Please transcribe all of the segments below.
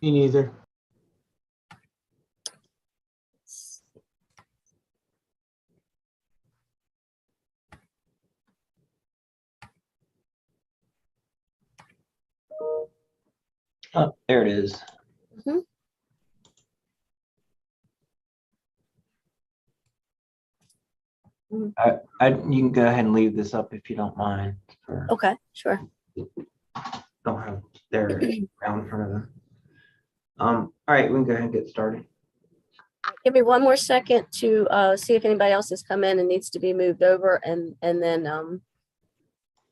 Me neither. Oh, there it is. Mhm. You can go ahead and leave this up if you don't mind. Okay, sure. Don't have their ground in front of them. All right, we can go ahead and get started. Give me one more second to see if anybody else has come in and needs to be moved over, and then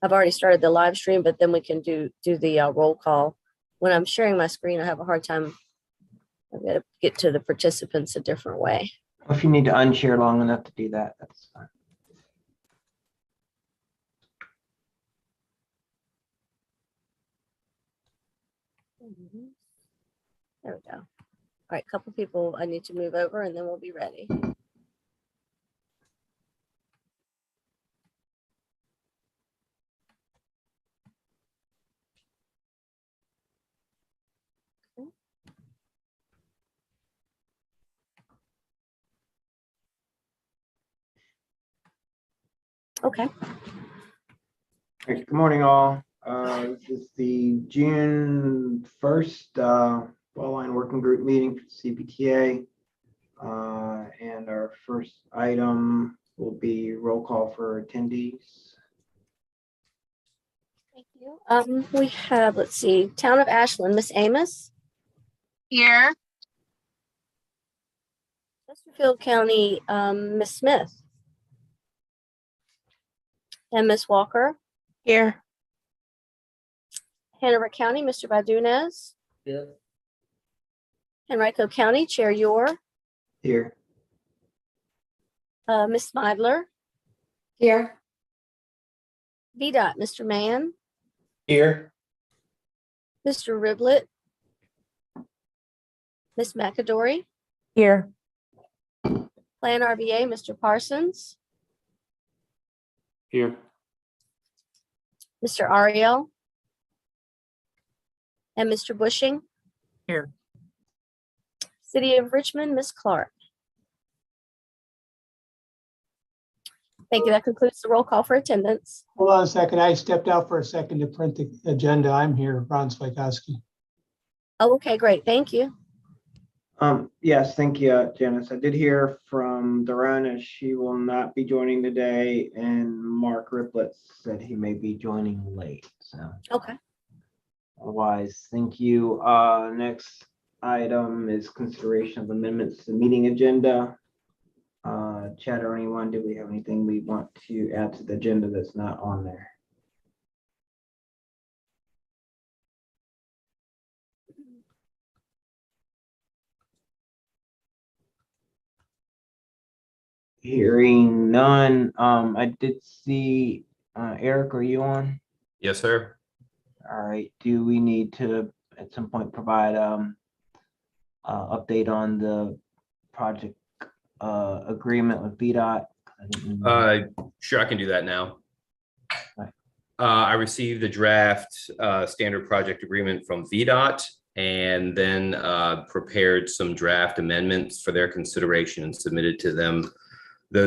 I've already started the live stream, but then we can do the roll call. When I'm sharing my screen, I have a hard time. I've got to get to the participants a different way. If you need to unshare long enough to do that, that's fine. There we go. All right, a couple people I need to move over, and then we'll be ready. Okay. All right, good morning, all. This is the June 1st Fall Line Working Group meeting for CPTA. And our first item will be roll call for attendees. Thank you. We have, let's see, Town of Ashland, Miss Amos. Here. Chesterfield County, Miss Smith. And Miss Walker. Here. Hanover County, Mr. Badunez. Yeah. Henrico County, Chair Yor. Here. Miss Meidler. Here. Vdot, Mr. Mann. Here. Mr. Riblett. Miss McAdory. Here. Plan RVA, Mr. Parsons. Here. Mr. Ariel. And Mr. Bushing. Here. City of Richmond, Miss Clark. Thank you. That concludes the roll call for attendance. Hold on a second. I stepped out for a second to print the agenda. I'm here, Ron Swikowski. Oh, okay, great. Thank you. Yes, thank you, Janice. I did hear from Dorana. She will not be joining today, and Mark Riplett said he may be joining late. So Okay. otherwise, thank you. Next item is consideration of amendments to the meeting agenda. Chad or anyone, do we have anything we want to add to the agenda that's not on there? Hearing none. I did see Eric, are you on? Yes, sir. All right. Do we need to at some point provide update on the project agreement with Vdot? Sure, I can do that now. Right. I received the draft standard project agreement from Vdot, and then prepared some draft amendments for their consideration and submitted to them. I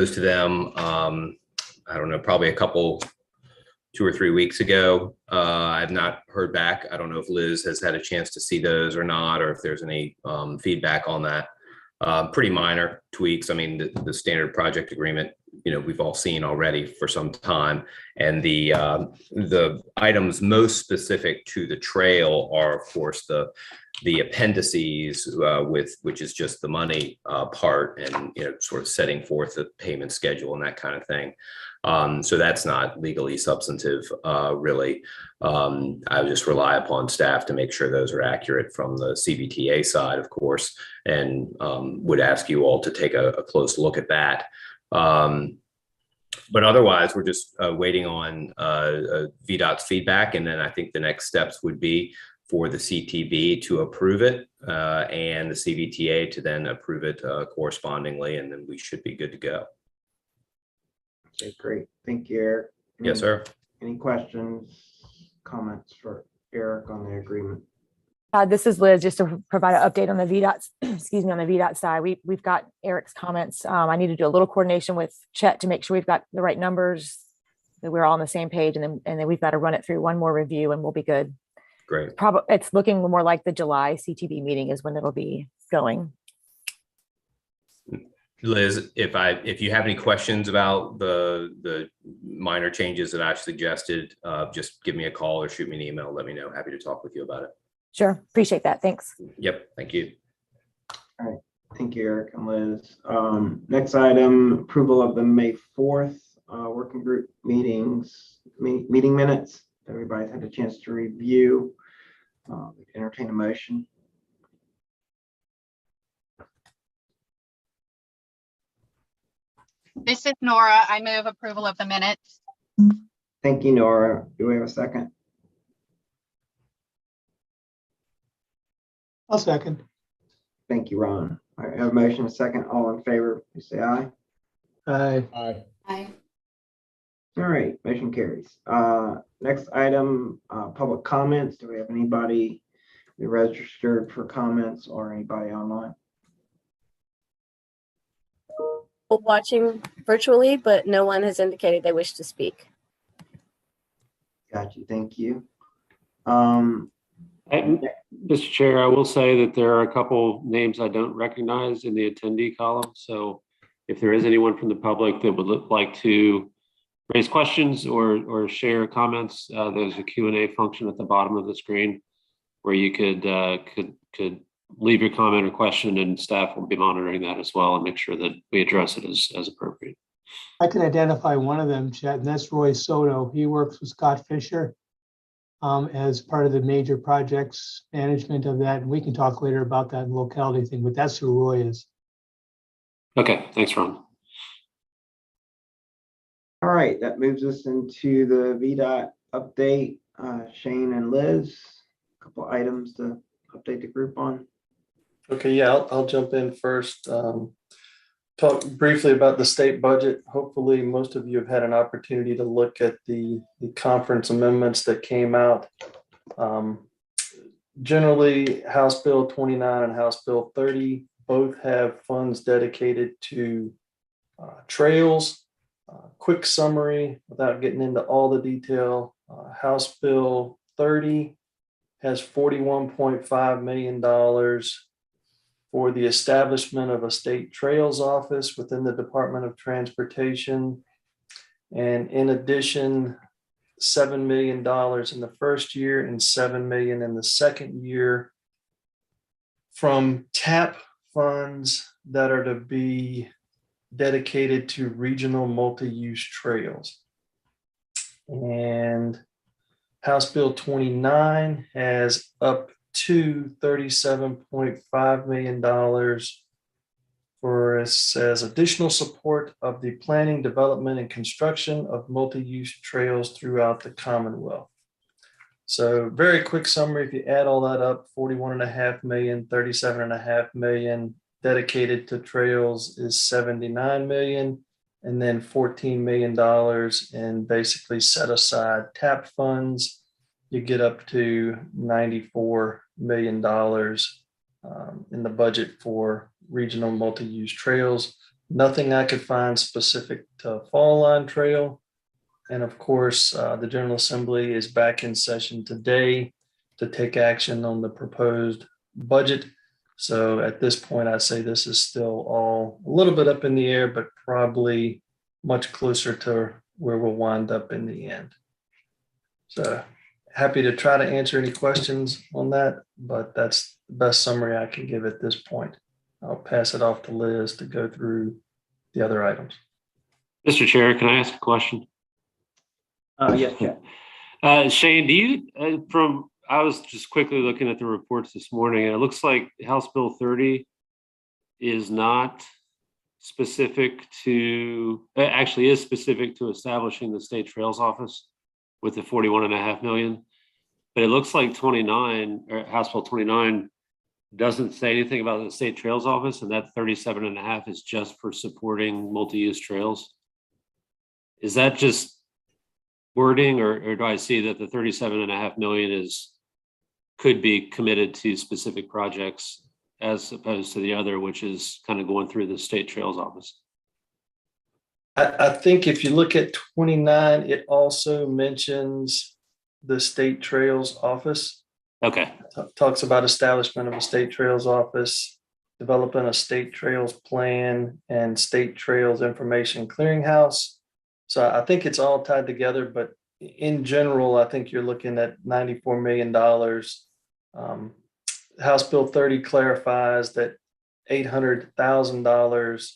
don't know, probably 2 or 3 weeks ago. I've not heard back. I don't know if Liz has had a chance to see those or not, or if there's any feedback on that. Pretty minor tweaks. I mean, the standard project agreement, we've all seen already for some time. And the items most specific to the trail are, of course, the appendices, which is just the money part, and sort of setting forth the payment schedule and that kind of thing. So that's not legally substantive, really. I just rely upon staff to make sure those are accurate from the CVTA side, of course, and would ask you all to take a close look at that. But otherwise, we're just waiting on VDOT's feedback, and then I think the next steps would be for the CTB to approve it and the CVTA to then approve it correspondingly, and then we should be good to go. Okay, great. Thank you, Eric. Yes, sir. Any questions, comments for Eric on the agreement? This is Liz, just to provide an update on the Vdot, excuse me, on the Vdot side. We've got Eric's comments. I need to do a little coordination with Chet to make sure we've got the right numbers, that we're all on the same page, and then we've got to run it through one more review and we'll be good. Great. Probably it's looking more like the July CTB meeting is when it'll be going. Liz, if you have any questions about the minor changes that I've suggested, just give me a call or shoot me an email. Let me know. Happy to talk with you about it. Sure, appreciate that. Thanks. Yep. Thank you. All right. Thank you, Eric and Liz. Next item, approval of the May 4th working group meeting minutes. Everybody's had a chance to review. Entertain a motion. This is Nora. I move approval of the minutes. Thank you, Nora. Do we have a second? I'll second. Thank you, Ron. All right, have a motion, a second. All in favor, please say aye. Aye. Aye. All right, motion carries. Next item, public comments. Do we have anybody registered for comments or anybody online? Watching virtually, but no one has indicated they wish to speak. Got you. Thank you. Mr. Chair, I will say that there are a couple names I don't recognize in the attendee column. So if there is anyone from the public that would like to raise questions or share comments, there's a Q&A function at the bottom of the screen where you could leave your comment or question, and staff will be monitoring that as well and make sure that we address it as appropriate. I can identify one of them, Chet, and that's Roy Soto. He works with Scott Fisher as part of the major projects management of that. And we can talk later about that locality thing, but that's who Roy is. Okay, thanks, Ron. All right, that moves us into the Vdot update. Shane and Liz, a couple items to update the group on. Okay, yeah, I'll jump in first. Talk briefly about the state budget. Hopefully, most of you have had an opportunity to look at the conference amendments that came out. Generally, House Bill 29 and House Bill 30 both have funds dedicated to trails. Quick summary without getting into all the detail. House Bill 30 has $41.5 million for the establishment of a state trails office within the Department of Transportation. And in addition, $7 million in the first year and $7 million in the second year from TAP funds that are to be dedicated to regional multi-use trails. And House Bill 29 has up to $37.5 million for, it says, additional support of the planning, development, and construction of multi-use trails throughout the Commonwealth. So very quick summary, if you add all that up, 41.5 million, 37.5 million dedicated to trails is 79 million, and then $14 million in basically set aside TAP funds. You get up to $94 million in the budget for regional multi-use trails. Nothing I could find specific to Fall Line Trail. And of course, the General Assembly is back in session today to take action on the proposed budget. So at this point, I'd say this is still all a little bit up in the air, but probably much closer to where we'll wind up in the end. So happy to try to answer any questions on that, but that's the best summary I can give at this point. I'll pass it off to Liz to go through the other items. Mr. Chair, can I ask a question? Yes, Jeff. Shane, do you, I was just quickly looking at the reports this morning, and it looks like House Bill 30 is not specific to, actually is specific to establishing the state trails office with the 41.5 million. But it looks like 29, or House Bill 29, doesn't say anything about the state trails office, and that 37.5 is just for supporting multi-use trails. Is that just wording, or do I see that the 37.5 million is could be committed to specific projects as opposed to the other, which is kind of going through the state trails office. I think if you look at 29, it also mentions the state trails office. Okay. Talks about establishment of a state trails office, developing a state trails plan, and state trails information clearinghouse. So I think it's all tied together, but in general, I think you're looking at $94 million. House Bill 30 clarifies that $800,000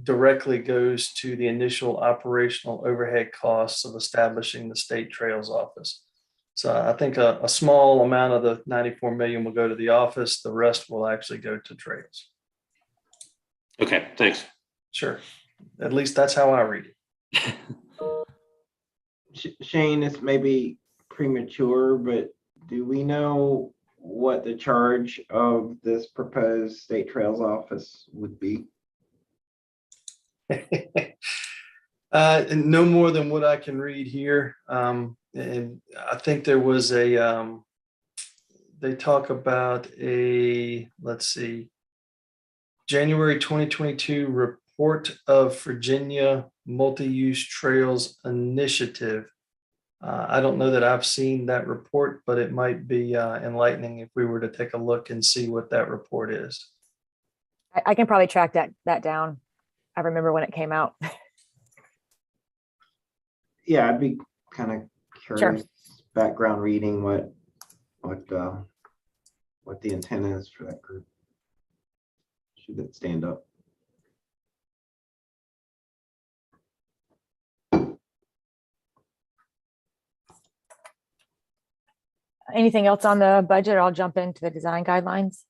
directly goes to the initial operational overhead costs of establishing the state trails office. So I think a small amount of the 94 million will go to the office. The rest will actually go to trails. Okay, thanks. Sure. At least that's how I read it. Shane, this may be premature, but do we know what the charge of this proposed state trails office would be? No more than what I can read here. And I think there was they talk about let's see, January 2022 report of Virginia Multi-Use Trails Initiative. I don't know that I've seen that report, but it might be enlightening if we were to take a look and see what that report is. I can probably track that down. I remember when it came out. Yeah, I'd be kind of curious, Sure. background reading what the intent is for that group. Should it stand up? Anything else on the budget? I'll jump into the design guidelines.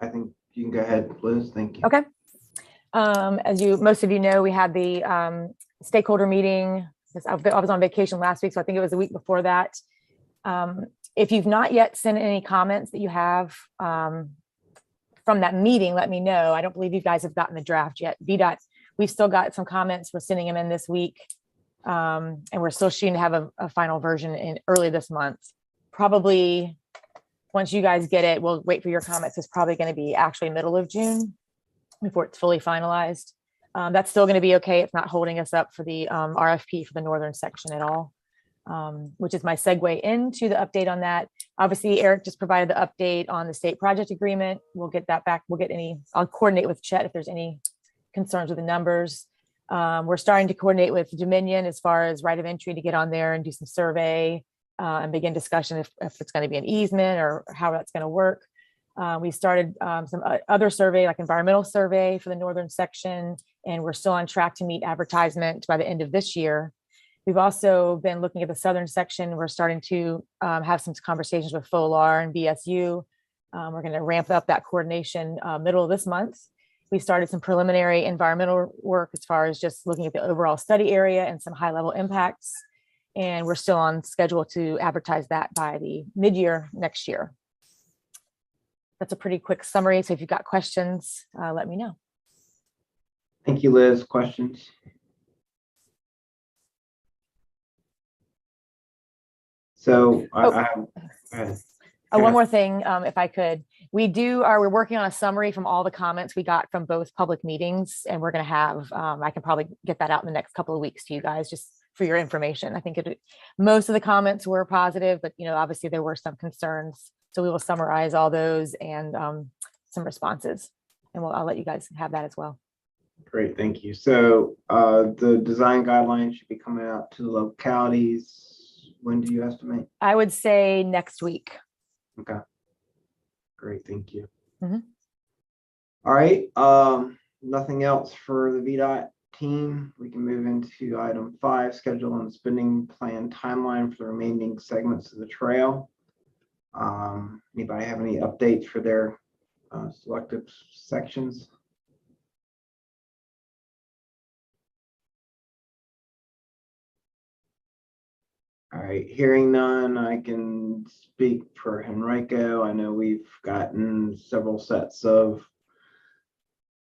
I think you can go ahead, Liz. Thank you. Okay. As most of you know, we had the stakeholder meeting. I was on vacation last week, so I think it was the week before that. If you've not yet sent any comments that you have from that meeting, let me know. I don't believe you guys have gotten the draft yet. Vdot, we've still got some comments. We're sending them in this week. And we're still shooting to have a final version in early this month. Probably once you guys get it, we'll wait for your comments. It's probably going to be actually middle of June before it's fully finalized. That's still going to be okay. It's not holding us up for the RFP for the northern section at all, which is my segue into the update on that. Obviously, Eric just provided the update on the state project agreement. We'll get that back. I'll coordinate with Chet if there's any concerns with the numbers. We're starting to coordinate with Dominion as far as right of entry to get on there and do some survey and begin discussion if it's going to be an easement or how that's going to work. We started some other survey, like environmental survey for the northern section, and we're still on track to meet advertisement by the end of this year. We've also been looking at the southern section. We're starting to have some conversations with FOLAR and BSU. We're going to ramp up that coordination middle of this month. We started some preliminary environmental work as far as just looking at the overall study area and some high level impacts. And we're still on schedule to advertise that by the mid-year next year. That's a pretty quick summary. So if you've got questions, let me know. Thank you, Liz. Questions? So One more thing, if I could. We're working on a summary from all the comments we got from both public meetings, and we're going to have, I can probably get that out in the next couple of weeks to you guys, just for your information. I think most of the comments were positive, but obviously there were some concerns. So we will summarize all those and some responses, and I'll let you guys have that as well. Great, thank you. So the design guidelines should be coming out to the localities. When do you estimate? I would say next week. Okay. Great, thank you. Mm-hmm. All right. Nothing else for the Vdot team. We can move into item 5, schedule and spending plan timeline for the remaining segments of the trail. Anybody have any updates for their selective sections? All right, hearing none, I can speak for Henrico. I know we've gotten several sets of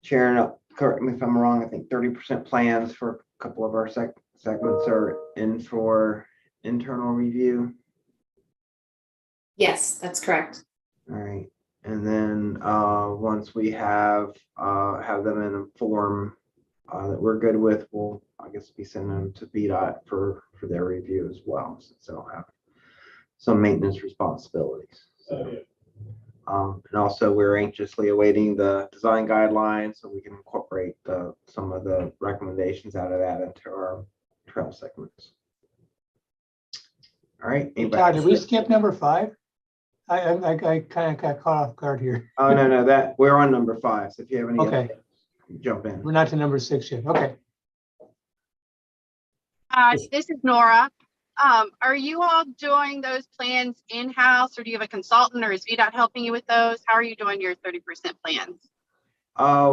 sharing up, correct me if I'm wrong, I think 30% plans for a couple of our segments are in for internal review. Yes, that's correct. All right. And then once we have them in a form that we're good with, we'll, I guess, be sending them to Vdot for their review as well, since they'll have some maintenance responsibilities. So, and also we're anxiously awaiting the design guidelines so we can incorporate some of the recommendations out of that into our trail segments. All right. Anybody Todd, did we else? skip number 5? I kind of got caught off guard here. Oh, no, that we're on number 5. So if you have any, Okay, jump in. we're not to number 6 yet. Okay. This is Nora. Are you all doing those plans in-house, or do you have a consultant, or is VDOT helping you with those? How are you doing your 30% plans?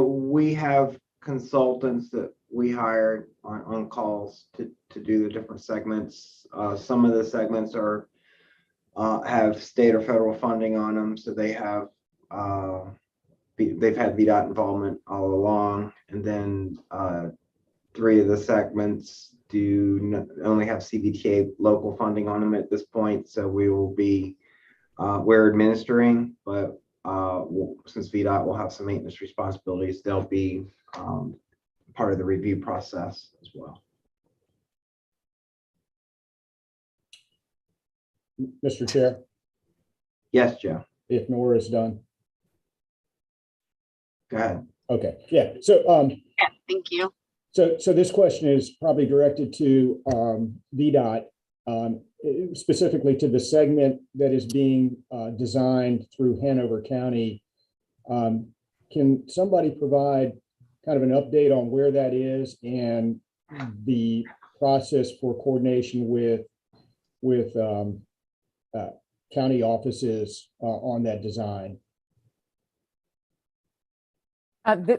We have consultants that we hired on calls to do the different segments. Some of the segments are have state or federal funding on them, so they have they've had VDOT involvement all along. And then 3 of the segments only have CBTA local funding on them at this point. So we will be we're administering, but since VDOT will have some maintenance responsibilities, they'll be part of the review process as well. Mr. Chair, Yes, Joe, if Nora is done. go ahead. Okay, yeah. So, Yeah, thank you. so this question is probably directed to Vdot, specifically to the segment that is being designed through Hanover County. Can somebody provide kind of an update on where that is and the process for coordination with county offices on that design?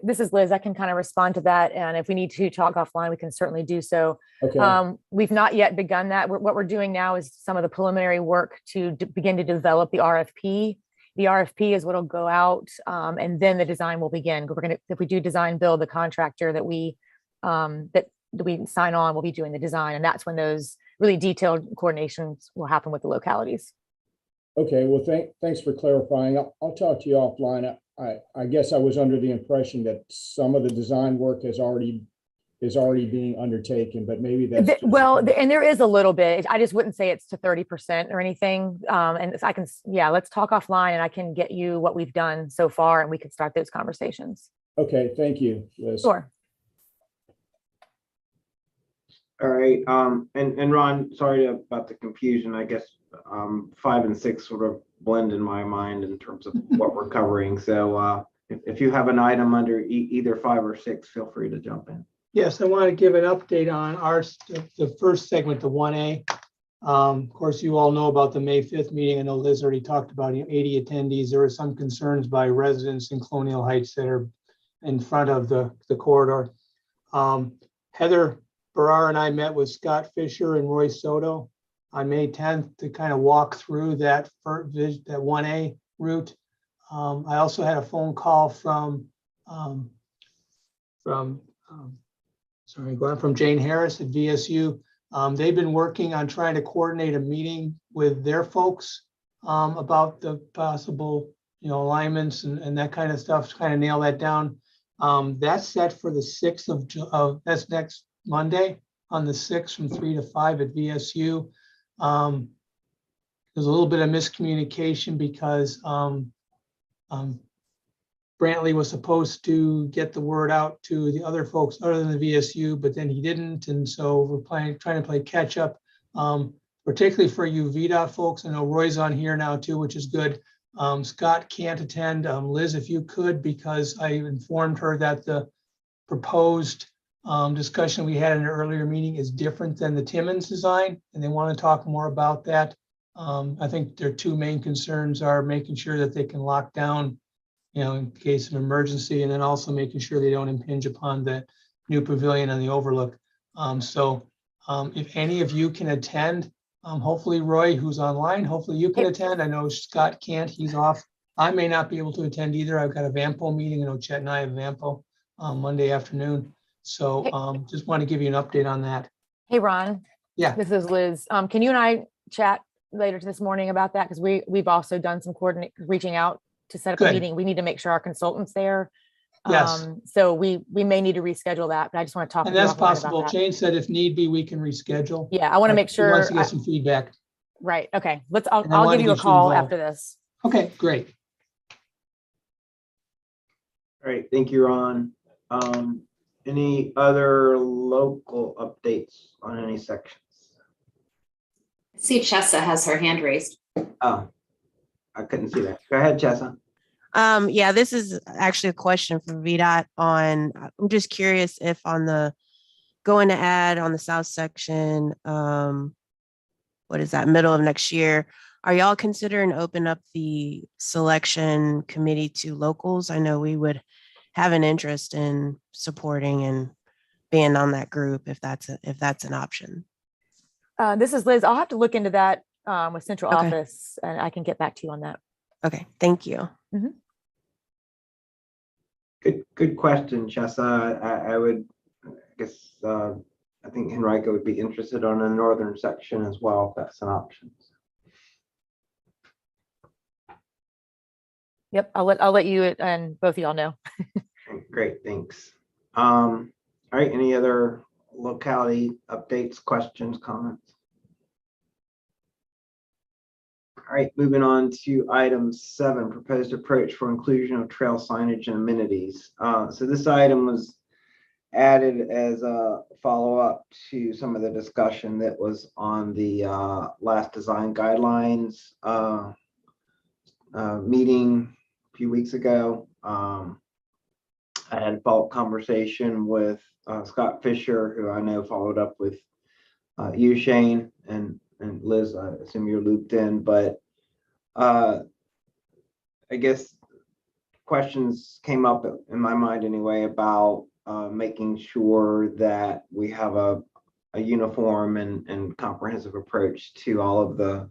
This is Liz. I can kind of respond to that. And if we need to talk offline, we can certainly do so. Okay. We've not yet begun that. What we're doing now is some of the preliminary work to begin to develop the RFP. The RFP is what will go out, and then the design will begin. We're going to, if we do design build, the contractor that we sign on will be doing the design, and that's when those really detailed coordinations will happen with the localities. Okay, well, thanks for clarifying. I'll talk to you offline. I guess I was under the impression that some of the design work is already being undertaken, but maybe that's just- well, and there is a little bit. I just wouldn't say it's to 30% or anything. And I can, yeah, let's talk offline, and I can get you what we've done so far, and we can start those conversations. Okay, thank you, Liz. Sure. All right, and Ron, sorry about the confusion. I guess 5 and 6 sort of blend in my mind in terms of what we're covering. So if you have an item under either 5 or 6, feel free to jump in. Yes, I want to give an update on the first segment, the 1A. Of course, you all know about the May 5th meeting. I know Liz already talked about 80 attendees. There were some concerns by residents in Colonial Heights that are in front of the corridor. Heather Barrar and I met with Scott Fisher and Roy Soto on May 10th to kind of walk through that 1A route. I also had a phone call from Jane Harris at VSU. They've been working on trying to coordinate a meeting with their folks about the possible, alignments and that kind of stuff, to kind of nail that down. That's set for the 6th of that's next Monday on the 6th from 3 to 5 at VSU. There's a little bit of miscommunication because Brantley was supposed to get the word out to the other folks other than the VSU, but then he didn't. And so we're trying to play catch up, particularly for you VDOT folks. I know Roy's on here now too, which is good. Scott can't attend. Liz, if you could, because I informed her that the proposed discussion we had in an earlier meeting is different than the Timmins design, and they want to talk more about that. I think their 2 main concerns are making sure that they can lock down, in case of emergency, and then also making sure they don't impinge upon the new pavilion on the overlook. So if any of you can attend, hopefully Roy, who's online, hopefully you can attend. I know Scott can't, he's off. I may not be able to attend either. I've got a VAMPO meeting. I know Chet and I have VAMPO Monday afternoon. So just want to give you an update on that. Hey, Ron. Yeah, This is Liz. Can you and I chat later this morning about that? Because we've also done some reaching out to set up a Good. meeting. We need to make sure our consultant's there. yes. So we may need to reschedule that, but I just want to talk And with you that's offline about possible. that. Jane said if need be, we can reschedule. Yeah, I want to make He wants sure. to get some feedback. Right. Okay. And I I'll wanna give you a get you call involved. after this. Okay, great. All right, thank you, Ron. Any other local updates on any sections? See, Chessa has her hand raised. Oh, I couldn't see that. Go ahead, Chessa. Yeah, this is actually a question for VDOT on, I'm just curious if on the going to add on the south section, what is that, middle of next year, are y'all considering open up the selection committee to locals? I know we would have an interest in supporting and being on that group if that's an option. This is Liz. I'll have to look into that with central Okay. office and I can get back to you on that. Okay, thank you. Good question, Chessa. I guess, I think Henrico would be interested on the northern section as well, if that's an option. Yep. I'll let you and both of y'all know. Great, thanks. All right, any other locality updates, questions, comments? All right, moving on to item 7, proposed approach for inclusion of trail signage and amenities. So this item was added as a follow-up to some of the discussion that was on the last design guidelines meeting a few weeks ago. I had a follow-up conversation with Scott Fisher, who I know followed up with you, Shane, and Liz. I assume you're looped in, but I guess questions came up in my mind anyway about making sure that we have a uniform and comprehensive approach to all of the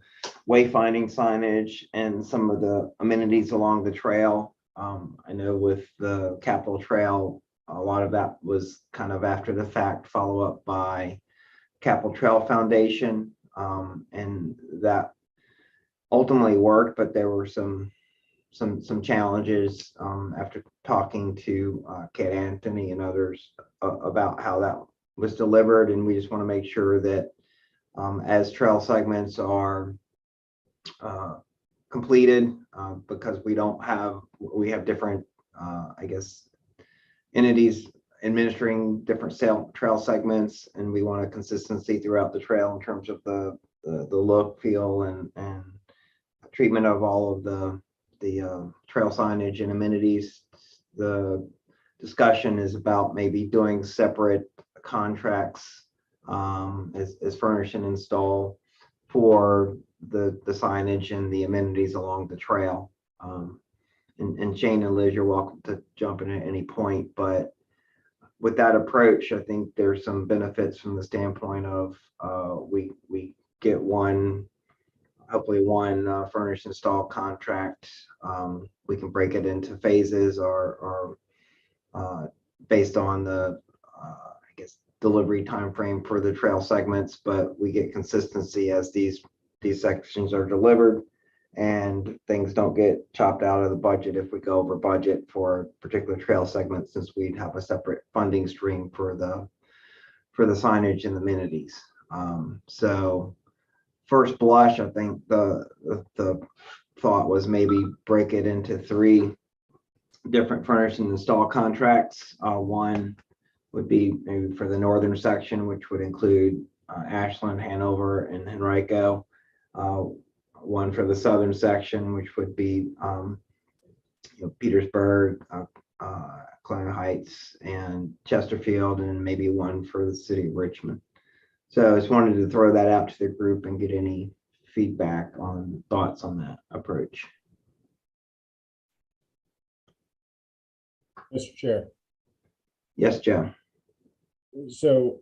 wayfinding signage and some of the amenities along the trail. I know with the Capitol Trail, a lot of that was kind of after the fact follow-up by Capitol Trail Foundation, and that ultimately worked, but there were some challenges after talking to Kate Anthony and others about how that was delivered, and we just want to make sure that as trail segments are completed, because we have different I guess entities administering different trail segments, and we want a consistency throughout the trail in terms of the look, feel, and treatment of all of the trail signage and amenities. The discussion is about maybe doing separate contracts as furnish and install for the signage and the amenities along the trail. And Shane and Liz, you're welcome to jump in at any point, but with that approach, I think there's some benefits from the standpoint of we get hopefully one furnish install contract. We can break it into phases or based on the I guess delivery time frame for the trail segments, but we get consistency as these sections are delivered, and things don't get chopped out of the budget if we go over budget for a particular trail segment, since we'd have a separate funding stream for the signage and amenities. So first blush, I think the thought was maybe break it into 3 different furnish and install contracts. One would be maybe for the northern section, which would include Ashland, Hanover, and Henrico. One for the southern section, which would be Petersburg, Columbia Heights, and Chesterfield, and maybe one for the city of Richmond. So I just wanted to throw that out to the group and get any feedback on thoughts on that approach. Mr. Chair. Yes, Joe. So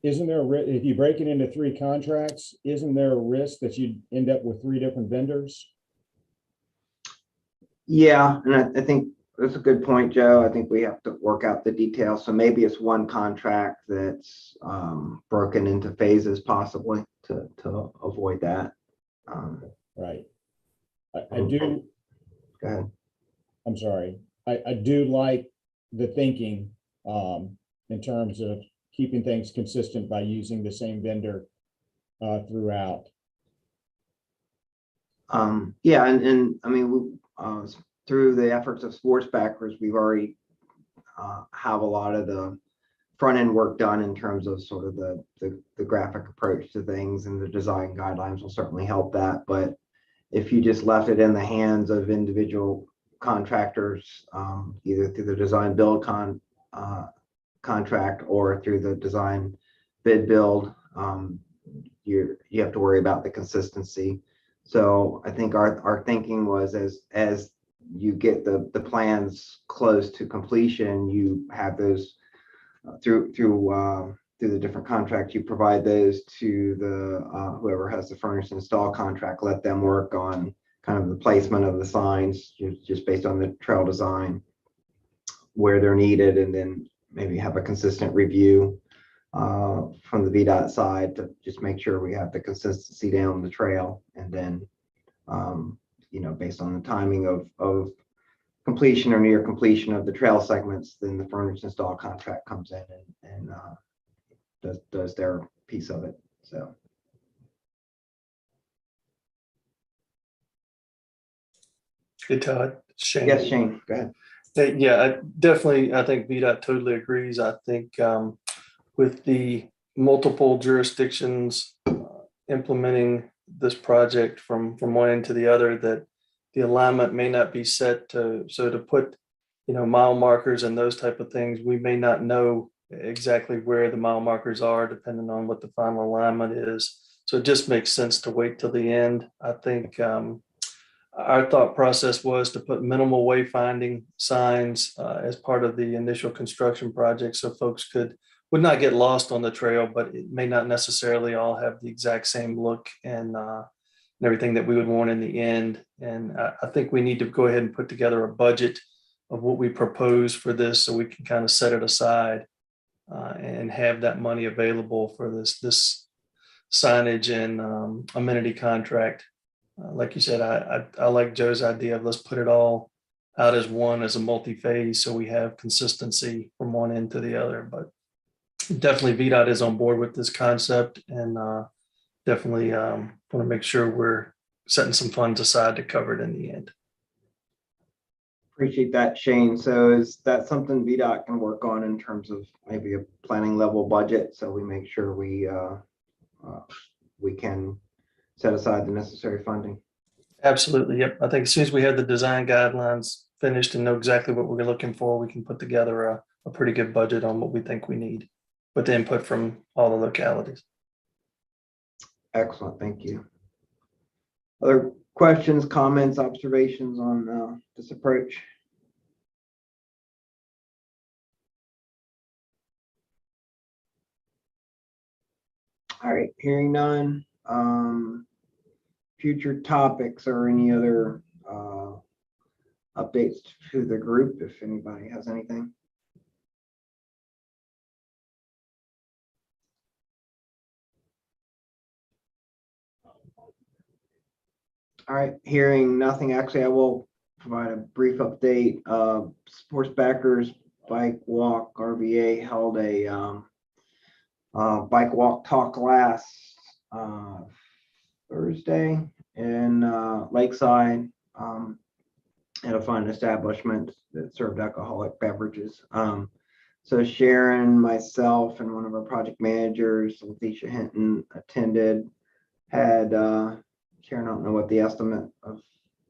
isn't there, if you break it into 3 contracts, isn't there a risk that you'd end up with 3 different vendors? Yeah, and I think that's a good point, Joe. I think we have to work out the details. So maybe it's one contract that's broken into phases possibly to avoid that. Right. I do, Go ahead. I'm sorry. I do like the thinking in terms of keeping things consistent by using the same vendor throughout. Yeah, and I mean, through the efforts of sports backers, we've already have a lot of the front end work done in terms of sort of the graphic approach to things, and the design guidelines will certainly help that. But if you just left it in the hands of individual contractors, either through the design build contract or through the design bid build, you have to worry about the consistency. So I think our thinking was as you get the plans close to completion, you have those through the different contracts, you provide those to the whoever has the furnish and install contract, let them work on kind of the placement of the signs just based on the trail design where they're needed, and then maybe have a consistent review from the Vdot side to just make sure we have the consistency down the trail. And then based on the timing of completion or near completion of the trail segments, then the furnish install contract comes in and does their piece of it. So Hey, Todd. Shane. yes, Shane, go ahead. Yeah, I think VDOT totally agrees. I think with the multiple jurisdictions implementing this project from one end to the other, that the alignment may not be set to put, mile markers and those type of things. We may not know exactly where the mile markers are depending on what the final alignment is. So it just makes sense to wait till the end. I think our thought process was to put minimal wayfinding signs as part of the initial construction project, so folks would not get lost on the trail, but it may not necessarily all have the exact same look and everything that we would want in the end. And I think we need to go ahead and put together a budget of what we propose for this, so we can kind of set it aside and have that money available for this signage and amenity contract. Like you said, I like Joe's idea of let's put it all out as a multi-phase, so we have consistency from one end to the other. But definitely VDOT is on board with this concept, and definitely want to make sure we're setting some funds aside to cover it in the end. Appreciate that, Shane. So is that something VDOT can work on in terms of maybe a planning level budget, so we make sure we can set aside the necessary funding? Absolutely. Yep. I think as soon as we have the design guidelines finished and know exactly what we're looking for, we can put together a pretty good budget on what we think we need with the input from all the localities. Excellent. Thank you. Other questions, comments, observations on this approach? All right, hearing none. Future topics or any other updates to the group, if anybody has anything. All right, hearing nothing. Actually, I will provide a brief update. Sports Backers Bike Walk RVA held a bike walk talk last Thursday in Lakeside at a fine establishment that served alcoholic beverages. So Sharon, myself, and one of our project managers, Letitia Hinton, attended. Had Sharon, I don't know what the estimate of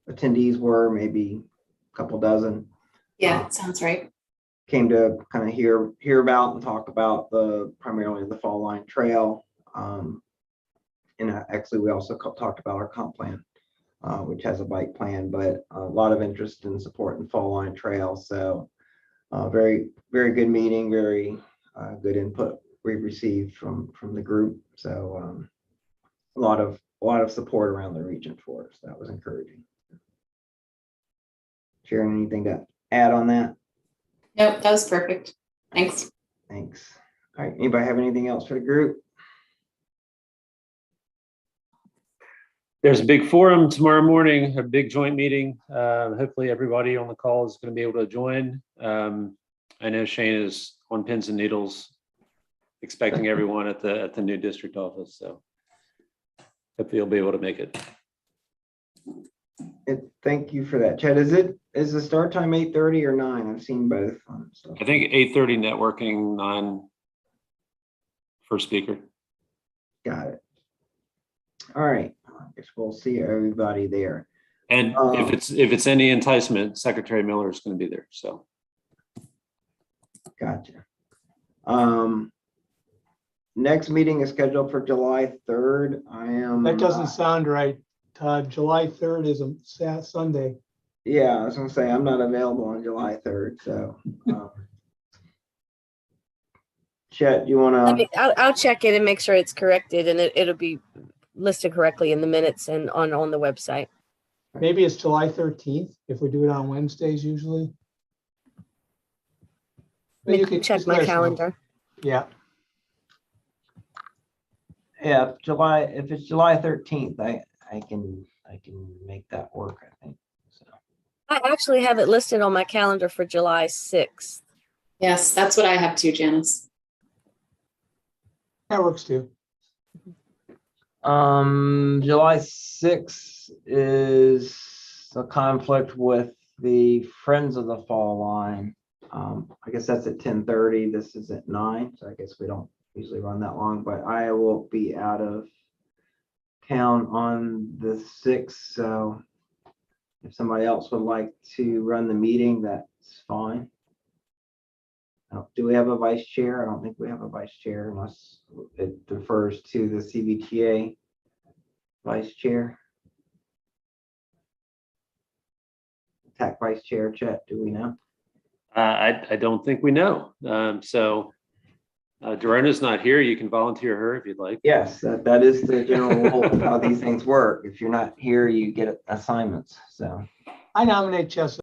attendees were, maybe a couple dozen. Yeah, sounds right. Came to kind of hear about and talk about primarily the Fall Line Trail. And actually, we also talked about our comp plan, which has a bike plan, but a lot of interest and support in Fall Line Trail. So very, very good meeting, very good input we received from the group. So a lot of support around the region for us. That was encouraging. Sharon, anything to add on that? Nope, that was perfect. Thanks. Thanks. All right, anybody have anything else for the group? There's a big forum tomorrow morning, a big joint meeting. Hopefully everybody on the call is going to be able to join. I know Shane is on pins and needles, expecting everyone at the new district office. So hopefully you'll be able to make it. Thank you for that, Chad. Is the start time 8:30 or 9? I've seen both. So. I think 8:30 networking, 9 first speaker. Got it. All right. I guess we'll see everybody there. And if it's any enticement, Secretary Miller is going to be there. So. Gotcha. Next meeting is scheduled for July 3rd. That doesn't sound right. July 3rd is a Sunday. Yeah, I was gonna say I'm not available on July 3rd. So, Chet, you wanna? I'll check it and make sure it's corrected, and it'll be listed correctly in the minutes and on the website. Maybe it's July 13th if we do it on Wednesdays usually. But You can check just my let us know. calendar. Yeah. Yeah, if it's July 13th, I can make that work, I think. So. I actually have it listed on my calendar for July 6th. Yes, that's what I have too, Janice. That works too. July 6th is a conflict with the Friends of the Fall line. I guess that's at 10:30. This is at 9, so I guess we don't usually run that long, but I will be out of town on the 6th, so if somebody else would like to run the meeting, that's fine. Do we have a vice chair? I don't think we have a vice chair unless it defers to the CBTA vice chair. TAC vice chair, Chet, do we know? I don't think we know. So Dorona's not here. You can volunteer her if you'd like. Yes, that is the general rule of how these things work. If you're not here, you get assignments. So I nominate Chessa.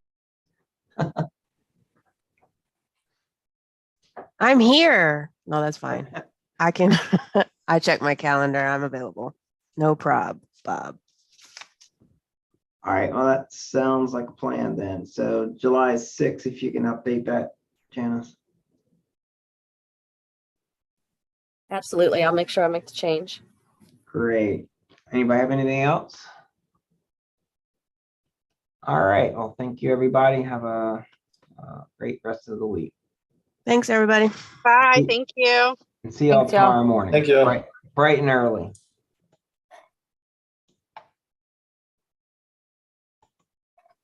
I'm here. No, that's fine. I can, I check my calendar. I'm available. No prob, Bob. all right, well, that sounds like a plan then. So July 6th, if you can update that, Janice. Absolutely. I'll make sure I make the change. Great. Anybody have anything else? All right, well, thank you, everybody. Have a great rest of the week. Thanks, everybody. Bye. Thank you. And see y'all Thanks, y'all. tomorrow morning. Thank you. Bright and early.